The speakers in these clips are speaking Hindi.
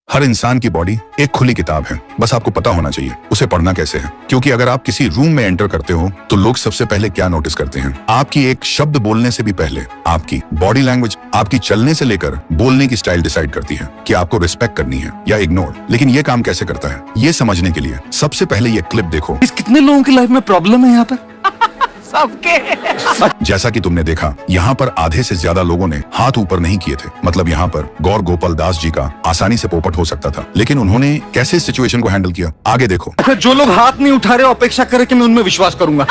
हर इंसान की बॉडी एक खुली किताब है, बस आपको पता होना चाहिए उसे पढ़ना कैसे है। क्योंकि अगर आप किसी रूम में एंटर करते हो तो लोग सबसे पहले क्या नोटिस करते हैं, आपकी एक शब्द बोलने से भी पहले आपकी बॉडी लैंग्वेज, आपकी चलने से लेकर बोलने की स्टाइल डिसाइड करती है कि आपको रिस्पेक्ट करनी है या इग्नोर। लेकिन ये काम कैसे करता है, ये समझने के लिए सबसे पहले ये क्लिप देखो। कितने लोगों की लाइफ में प्रॉब्लम है यहाँ पर सबके। जैसा कि तुमने देखा, यहाँ पर आधे से ज्यादा लोगों ने हाथ ऊपर नहीं किए थे। मतलब यहाँ पर गौर गोपाल दास जी का आसानी से पोपट हो सकता था, लेकिन उन्होंने कैसे इस सिचुएशन को हैंडल किया, आगे देखो। अच्छा, जो लोग हाथ नहीं उठा रहे अपेक्षा करें कि मैं उनमें विश्वास करूंगा।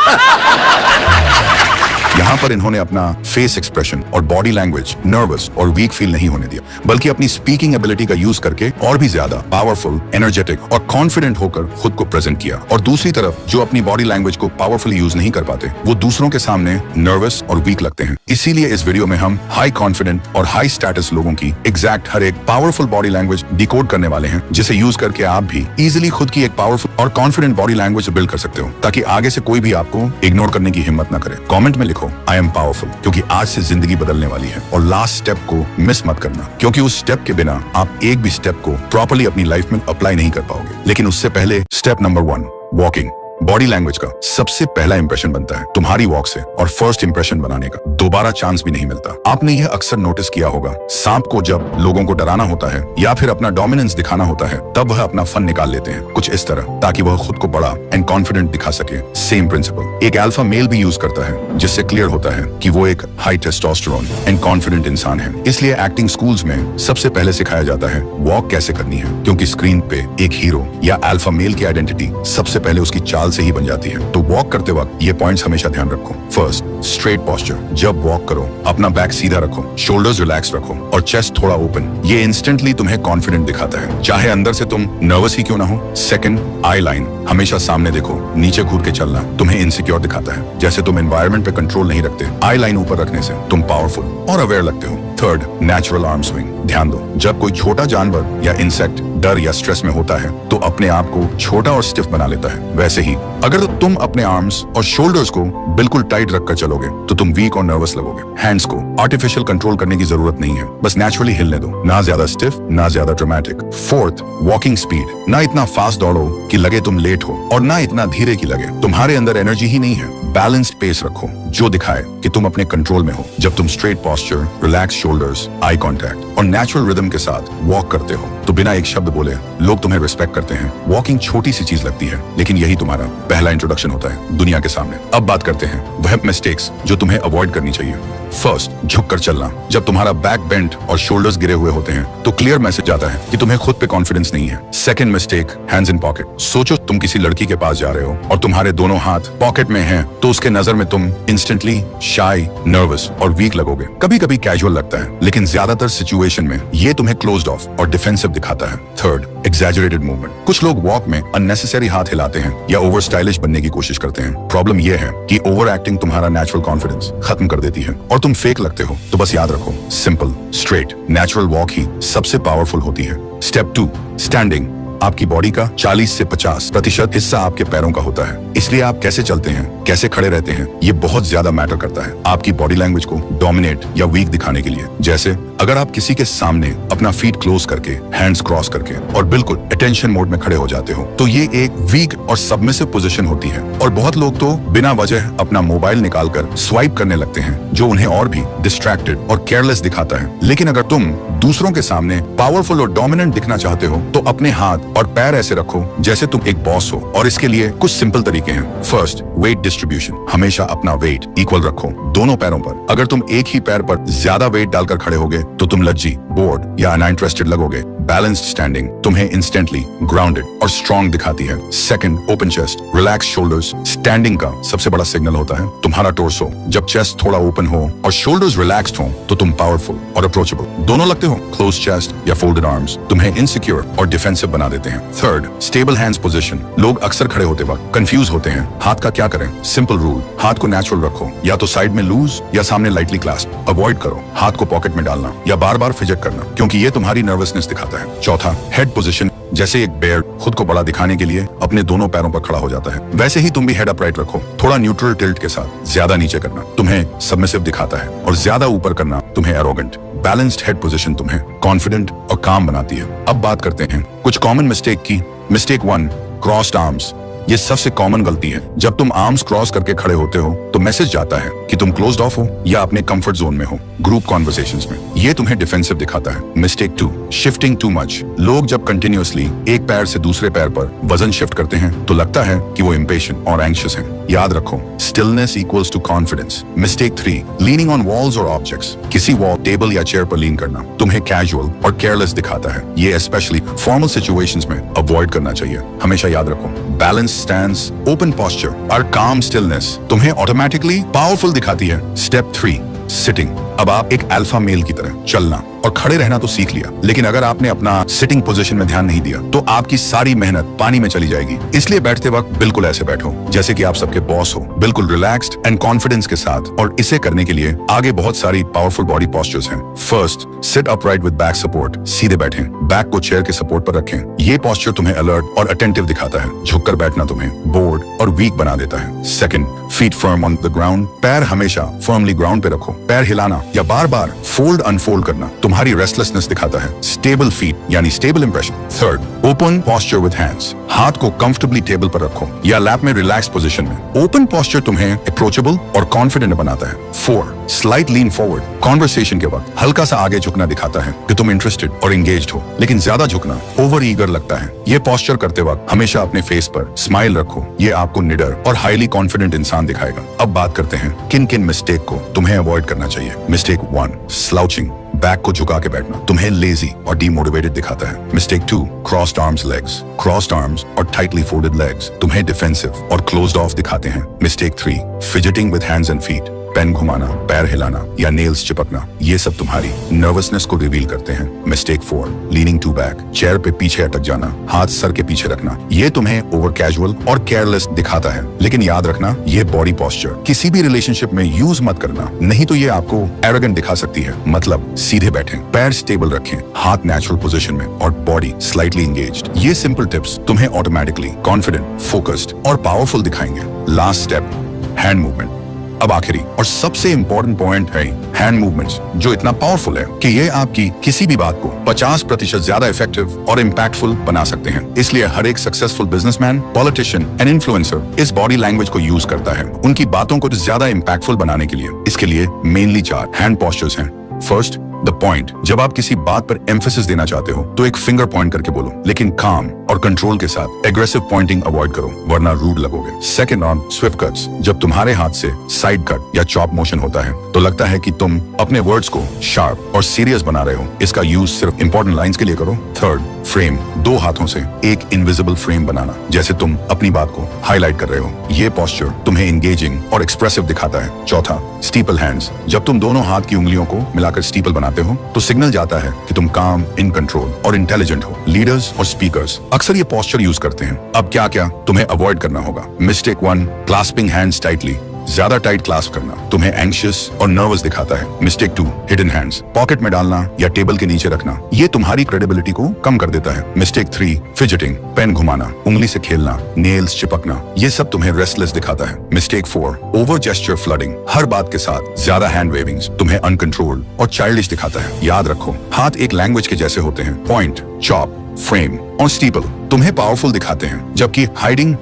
यहाँ पर इन्होंने अपना फेस एक्सप्रेशन और बॉडी लैंग्वेज नर्वस और वीक फील नहीं होने दिया, बल्कि अपनी स्पीकिंग एबिलिटी का यूज करके और भी ज्यादा पावरफुल, एनर्जेटिक और कॉन्फिडेंट होकर खुद को प्रेजेंट किया। और दूसरी तरफ जो अपनी बॉडी लैंग्वेज को पावरफुली यूज नहीं कर पाते, वो दूसरों के सामने नर्वस और वीक लगते हैं। इसीलिए इस वीडियो में हम हाई कॉन्फिडेंट और हाई स्टेटस लोगों की एग्जैक्ट हर एक पावरफुल बॉडी लैंग्वेज डिकोड करने वाले हैं, जिसे यूज करके आप भी इजिली खुद की एक पावरफुल और कॉन्फिडेंट बॉडी लैंग्वेज बिल्ड कर सकते हो, ताकि आगे से कोई भी आपको इग्नोर करने की हिम्मत न करे। कॉमेंट में लिखो आई एम पावरफुल, क्योंकि आज से जिंदगी बदलने वाली है। और लास्ट स्टेप को मिस मत करना, क्योंकि उस स्टेप के बिना आप एक भी स्टेप को प्रॉपर्ली अपनी लाइफ में अप्लाई नहीं कर पाओगे। लेकिन उससे पहले step number 1, walking. Body language का सबसे पहला इंप्रेशन बनता है तुम्हारी वॉक से, और फर्स्ट इंप्रेशन बनाने का दोबारा चांस भी नहीं मिलता। आपने यह अक्सर नोटिस किया होगा, सांप को जब लोगों को डराना होता है या फिर अपना डोमिनेंस दिखाना होता है, तब वह अपना फन निकाल लेते हैं कुछ इस तरह, ताकि वह खुद को बड़ा एंड कॉन्फिडेंट दिखा सके। सेम प्रिंसिपल एक अल्फा मेल भी यूज करता है, जिससे क्लियर होता है कि वो एक हाई टेस्टोस्टेरोन एंड कॉन्फिडेंट इंसान है। इसलिए एक्टिंग स्कूल्स में सबसे पहले सिखाया जाता है वॉक कैसे करनी है, क्योंकि स्क्रीन पे एक हीरो या अल्फा मेल की आइडेंटिटी सबसे पहले उसकी चाल से ही बन जाती है। तो वॉक करते वक्त ये पॉइंट्स हमेशा ध्यान रखो। First, straight posture. जब वॉक करो अपना बैक सीधा रखो, शोल्डर्स रिलैक्स रखो और चेस्ट थोड़ा ओपन। ये इंस्टेंटली तुम्हें कॉन्फिडेंट दिखाता है, चाहे अंदर से तुम नर्वस ही क्यों ना हो। सेकंड, आई लाइन। हमेशा सामने देखो, नीचे घूर के चलना तुम्हें इनसिक्योर दिखाता है, जैसे तुम एनवायरनमेंट पे कंट्रोल नहीं रखते। आई लाइन ऊपर रखने से तुम पावरफुल और अवेयर लगते हो। Third, natural arm swing. ध्यान दो, जब कोई छोटा जानवर या इंसेक्ट डर या स्ट्रेस में होता है तो अपने आप को छोटा और स्टिफ बना लेता है। वैसे ही अगर तुम अपने आर्म्स और शोल्डर्स को बिल्कुल टाइट रखकर चलोगे तो तुम वीक और नर्वस लगोगे। हैंड्स को आर्टिफिशियल कंट्रोल करने की जरूरत नहीं है, बस नेचुरली हिलने दो, ना ज्यादा स्टिफ ना ज्यादा ड्रामेटिक। Fourth, walking speed. ना इतना फास्ट दौड़ो कि लगे तुम लेट हो, और ना इतना धीरे कि लगे तुम्हारे अंदर एनर्जी ही नहीं है। बैलेंस्ड पेस रखो, जो दिखाए कि तुम अपने कंट्रोल में हो। जब तुम straight posture, relax shoulders, eye contact और नेचुरल रिदम के साथ वॉक करते हो तो बिना एक शब्द बोले लोग तुम्हें रिस्पेक्ट करते हैं। वॉकिंग छोटी सी चीज लगती है, लेकिन यही तुम्हारा पहला इंट्रोडक्शन होता है दुनिया के सामने। अब बात करते हैं वह मिस्टेक्स जो तुम्हें अवॉइड करनी चाहिए। फर्स्ट, झुककर चलना। जब तुम्हारा बैक बेंट और शोल्डर्स गिरे हुए होते हैं तो क्लियर मैसेज आता है कि तुम्हें खुद पे कॉन्फिडेंस नहीं है। Second mistake, hands in pocket. सोचो तुम किसी लड़की के पास जा रहे हो और तुम्हारे दोनों हाथ पॉकेट में हैं, तो उसके नजर में तुम इंस्टेंटली शाई, नर्वस और वीक लगोगे। कभी कभी कैजुअल लगता है, लेकिन ज्यादातर सिचुएशन में ये तुम्हें क्लोज्ड ऑफ और डिफेंसिव दिखाता है। Third, exaggerated movement. कुछ लोग वॉक में अननेसेसरी हाथ हिलाते हैं या ओवर स्टाइलिश बनने की कोशिश करते हैं। प्रॉब्लम यह है कि ओवर एक्टिंग तुम्हारा नेचुरल कॉन्फिडेंस खत्म कर देती है और तुम फेक लगते हो। तो बस याद रखो, सिंपल, स्ट्रेट, नेचुरल वॉक ही सबसे पावरफुल होती है। Step 2, standing. आपकी बॉडी का 40 से 50% हिस्सा आपके पैरों का होता है, इसलिए आप कैसे चलते हैं, कैसे खड़े रहते हैं, ये बहुत ज्यादा मैटर करता है आपकी बॉडी लैंग्वेज को डोमिनेट या वीक दिखाने के लिए। जैसे अगर आप किसी के सामने अपना फीट क्लोज करके, हैंड्स क्रॉस करके और बिल्कुल अटेंशन मोड में खड़े हो जाते हो, तो ये एक वीक और सबमिसिव पोजीशन होती है। और बहुत लोग तो बिना वजह अपना मोबाइल निकालकर स्वाइप करने लगते हैं, जो उन्हें और भी डिस्ट्रैक्टेड और केयरलेस दिखाता है। लेकिन अगर तुम दूसरों के सामने पावरफुल और डोमिनेंट दिखना चाहते हो तो अपने हाथ और पैर ऐसे रखो जैसे तुम एक बॉस हो, और इसके लिए कुछ सिंपल तरीके हैं। First, wait distribution. हमेशा अपना वेट इक्वल रखो दोनों पैरों पर। अगर तुम एक ही पैर पर ज्यादा वेट डालकर खड़े होगे तो तुम लज्जी, बोर्ड या अनइंटरेस्टेड लगोगे। बैलेंस्ड स्टैंडिंग तुम्हें इंस्टेंटली ग्राउंडेड और स्ट्रॉन्ग दिखाती है। Second, open chest, relax shoulders. Standing का सबसे बड़ा सिग्नल होता है तुम्हारा टोर्सो। जब चेस्ट थोड़ा ओपन हो और शोल्डर्स रिलैक्स्ड हो तो तुम पावरफुल और अप्रोचेबल दोनों लगते हो। क्लोज चेस्ट या फोल्डेड आर्म्स तुम्हें इनसिक्योर और डिफेंसिव बना देते हैं। Third, stable hands position. लोग अक्सर खड़े होते वक्त कंफ्यूज होते हैं, हाथ का क्या करें। सिंपल रूल, हाथ को नेचुरल रखो, या तो साइड में लूज या सामने लाइटली क्लास्प। अवॉइड करो हाथ को पॉकेट में डालना या बार बार फिजट करना, क्योंकि ये तुम्हारी नर्वसनेस दिखाता है। चौथा, हेड पोजीशन। जैसे एक बेयर खुद को बड़ा दिखाने के लिए अपने दोनों पैरों पर खड़ा हो जाता है, वैसे ही तुम भी हेड अपराइट रखो, थोड़ा न्यूट्रल टिल्ट के साथ। ज्यादा नीचे करना तुम्हें सबमिसिव दिखाता है और ज्यादा ऊपर करना तुम्हें एरोगेंट। बैलेंस्ड हेड पोजीशन तुम्हें कॉन्फिडेंट और काम बनाती है। अब बात करते हैं कुछ कॉमन मिस्टेक की। Mistake 1, crossed arms. ये सबसे कॉमन गलती है। जब तुम आर्म्स क्रॉस करके खड़े होते हो तो मैसेज जाता है कि तुम क्लोज्ड ऑफ हो या अपने कंफर्ट जोन में हो। ग्रुप कॉन्वर्सेशंस में ये तुम्हें डिफेंसिव दिखाता है। Mistake 2, shifting too much. लोग जब कंटिन्यूअसली एक पैर से दूसरे पैर पर वजन शिफ्ट करते हैं तो लगता है कि वो इम्पेशेंट और एंग्शियस हैं। याद रखो, stillness equals to confidence. Mistake 3, leaning on walls और ऑब्जेक्ट्स। किसी वॉल, टेबल या चेयर पर लीन करना तुम्हें कैजुअल और केयरलेस दिखाता है। ये स्पेशली फॉर्मल सिचुएशंस में अवॉइड करना चाहिए। हमेशा याद रखो, बैलेंस स्टैंस, ओपन पोस्चर और काम स्टिलनेस तुम्हें ऑटोमेटिकली पावरफुल दिखाती है। Step 3, sitting. अब आप एक अल्फा मेल की तरह चलना और खड़े रहना तो सीख लिया, लेकिन अगर आपने अपना सिटिंग पोजीशन में ध्यान नहीं दिया तो आपकी सारी मेहनत पानी में चली जाएगी। इसलिए बैठते वक्त बिल्कुल ऐसे बैठो जैसे कि आप सबके बॉस हो, बिल्कुल रिलैक्स्ड एंड कॉन्फिडेंस के साथ। और इसे करने के लिए आगे बहुत सारी पावरफुल बॉडी पोस्चर्स हैं। First, sit upright with back support. सीधे बैठें, बैक को चेयर के सपोर्ट पर रखें। ये पोस्चर तुम्हें अलर्ट और अटेंटिव दिखाता है। झुककर बैठना तुम्हें बोर्ड और वीक बना देता है। Second, feet firm on the ground. पैर हमेशा फर्मली ग्राउंड पे रखो। पैर हिलाना या बार बार फोल्ड अनफोल्ड करना तुम्हारी रेस्टलेसनेस दिखाता है। स्टेबल फीट यानी stable impression. Third, open posture with hands. हाथ को कंफर्टेबली टेबल पर रखो या लैप में रिलैक्स पोजीशन में। ओपन पोस्चर तुम्हें अप्रोचेबल और कॉन्फिडेंट बनाता है। 4, स्लाइट लीन फॉरवर्ड। कॉन्वर्सेशन के वक्त हल्का सा आगे झुकना दिखाता है कि तुम इंटरेस्टेड और एंगेज्ड हो, लेकिन ज्यादा झुकना ओवर ईगर लगता है। ये पोस्चर करते वक्त हमेशा अपने फेस पर स्माइल रखो। ये आपको निडर और हाईली कॉन्फिडेंट इंसान दिखाएगा। अब बात करते हैं किन किन मिस्टेक को तुम्हें अवॉइड करना चाहिए। Mistake 1, slouching. बैक को झुका के बैठना तुम्हें लेजी और डीमोटिवेटेड दिखाता है। Mistake 2, crossed arms legs. Crossed arms और टाइटली फोल्डेड लेग्स तुम्हें डिफेंसिव और क्लोज्ड ऑफ दिखाते हैं। Mistake 3, fidgeting with hands and feet. Pen घुमाना, पैर हिलाना या नेल्स चिपकना, ये सब तुम्हारी नर्वसनेस को रिवील करते हैं। Mistake 4, leaning to back. Chair पे पीछे अटक जाना, हाथ सर के पीछे रखना, ये तुम्हें ओवर कैजुअल और केयरलेस दिखाता है। लेकिन याद रखना, ये बॉडी पोस्चर किसी भी रिलेशनशिप में यूज मत करना, नहीं तो ये आपको एरोगेंट दिखा सकती है। मतलब सीधे बैठें, पैर स्टेबल रखें, हाथ नेचुरल पोजीशन में और बॉडी स्लाइटली एंगेज्ड। ये सिंपल टिप्स तुम्हें ऑटोमेटिकली कॉन्फिडेंट, फोकस्ड और पावरफुल दिखाएंगे। Last step, hand movement. अब आखिरी और सबसे इंपॉर्टेंट पॉइंट है हैंड मूवमेंट्स, जो इतना पावरफुल है कि ये आपकी किसी भी बात को 50% ज्यादा इफेक्टिव और इम्पैक्टफुल बना सकते हैं। इसलिए हर एक successful businessman, politician and influencer इस बॉडी लैंग्वेज को यूज करता है उनकी बातों को ज्यादा इम्पैक्टफुल बनाने के लिए। इसके लिए मेनली 4 हैंड पोस्चर्स हैं। First, the point. जब आप किसी बात पर एम्फेसिस देना चाहते हो तो एक फिंगर पॉइंट करके बोलो, लेकिन काम और कंट्रोल के साथ एग्रेसिव पॉइंटिंग अवॉइड करो, वरना रूड लगोगे। Second on Swift cuts. जब तुम्हारे हाथ से साइड कट या चॉप मोशन होता है तो लगता है कि तुम अपने वर्ड्स को शार्प और सीरियस बना रहे हो। इसका यूज सिर्फ इंपॉर्टेंट लाइंस के लिए करो। Third, frame. 2 हाथों से एक इनविजिबल फ्रेम बनाना, जैसे तुम अपनी बात को हाईलाइट कर रहे हो। ये पोस्चर तुम्हें एंगेजिंग और एक्सप्रेसिव दिखाता है। चौथा, स्टीपल हैंड्स। जब तुम दोनों हाथ की उंगलियों को मिलाकर स्टीपल बनाते हो तो सिग्नल जाता है कि तुम काम, इन कंट्रोल और इंटेलिजेंट हो। लीडर्स और स्पीकर्स अक्सर ये पोस्चर यूज करते हैं। अब क्या क्या तुम्हें अवॉइड करना होगा। Mistake 1, clasping hands tightly. ज्यादा टाइट क्लास्प करना तुम्हें एंग्शियस और नर्वस दिखाता है। Mistake 2, hidden hands. पॉकेट में डालना या टेबल के नीचे रखना, ये तुम्हारी क्रेडिबिलिटी को कम कर देता है। Mistake 3, fidgeting. पेन घुमाना, उंगली से खेलना, नेल्स चिपकना, ये सब तुम्हें रेस्टलेस दिखाता है। Mistake 4, over gesture flooding. हर बात के साथ ज्यादा हैंड वेविंग्स तुम्हें अनकंट्रोल्ड और चाइल्डिश दिखाता है। याद रखो, हाथ एक लैंग्वेज के जैसे होते हैं। पॉइंट, चॉप, फ्रेम और स्टीपल तुम्हें पावरफुल दिखाते हैं, जबकि हाइडिंग,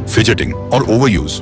फिजिटिंग और ओवरयूज